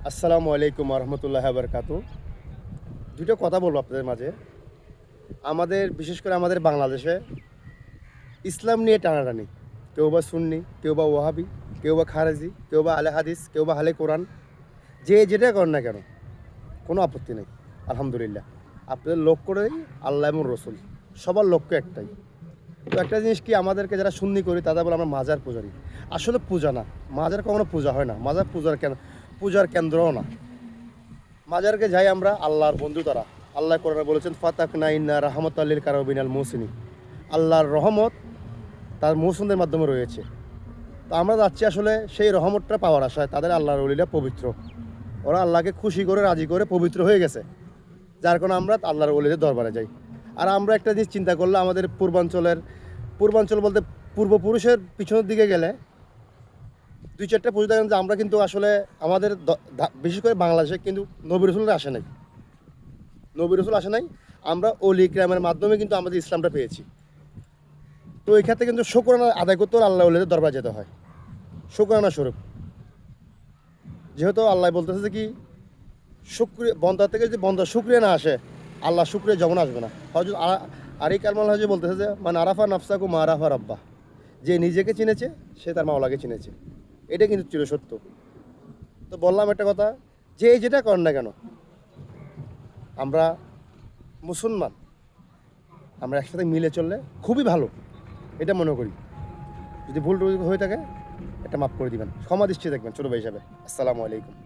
আসসালামু আলাইকুম রহমতুল্লাহ বারকাতু। দুটো কথা বলবো আপনাদের মাঝে। আমাদের বিশেষ করে আমাদের বাংলাদেশে ইসলাম নিয়ে টানাটানি। কেউ বা সুন্নি, কেউ বা ওয়াহাবি, কেউ বা খারেজি, কেউ বা আলে হাদিস, কেউ বা আলে কোরআন। যে যেটা করেন না কেন, কোনো আপত্তি নেই। আলহামদুলিল্লাহ, আপনাদের লক্ষ্য করেই আল্লাহ এবং রসুল, সবার লক্ষ্য একটাই। তো একটা জিনিস কি, আমাদেরকে যারা সুন্নি করি তাদের বলে আমরা মাজার পূজারি। আসলে পূজা না, মাজার কখনো পূজা হয় না, মাজার পূজার কেন্দ্রও না। মাজারকে যাই আমরা আল্লাহর বন্ধু তারা। আল্লাহ কোরআনে বলেছেন ফাতাকনা ইন্না রাহমাতাল্লিল কারাবিনাল মুহসিনি। আল্লাহর রহমত তার মৌসুমদের মাধ্যমে রয়েছে। তো আমরা যাচ্ছি আসলে সেই রহমতটা পাওয়ার আশায়। তাদের আল্লাহর ওলিরা পবিত্র, ওরা আল্লাহকে খুশি করে রাজি করে পবিত্র হয়ে গেছে, যার কারণে আমরা আল্লাহর ওলিদের দরবারে যাই। আর আমরা একটা জিনিস চিন্তা করলে, আমাদের পূর্বাঞ্চল বলতে পূর্বপুরুষের পিছনের দিকে গেলে দুই চারটা পুজো দেখেন যে আমরা কিন্তু আসলে আমাদের বিশেষ করে বাংলাদেশে কিন্তু নবী রসুলরা আসে নাই। নবী রসুল আসে নাই, আমরা অলি ইকরামের মাধ্যমে কিন্তু আমাদের ইসলামটা পেয়েছি। তো এই ক্ষেত্রে কিন্তু শুকরানা আদায় করতে হলে আল্লাহ ওলিদের দরবার যেতে হয়, শুকরানা স্বরূপ। যেহেতু আল্লাহ বলতেছে যে কি, শুক্রিয়া বন্দার থেকে যদি বন্দা শুক্রিয়া না আসে, আল্লাহ শুক্রিয়া যখন আসবে না। হয়তো আর এই কালমাল হজে বলতেছে যে মানে আরাফা নাফসাকু মা আরাফা রাব্বা, যে নিজেকে চিনেছে সে তার মাওলাকে চিনেছে। এটা কিন্তু চিরসত্য। তো বললাম একটা কথা, যে যেটা করেন না কেন, আমরা মুসলমান, আমরা একসাথে মিলে চললে খুবই ভালো, এটা মনে করি। যদি ভুল হয়ে থাকে এটা মাফ করে দিবেন, ক্ষমা দৃষ্টি দেখবেন ছোটো ভাই হিসাবে। আসসালামু আলাইকুম।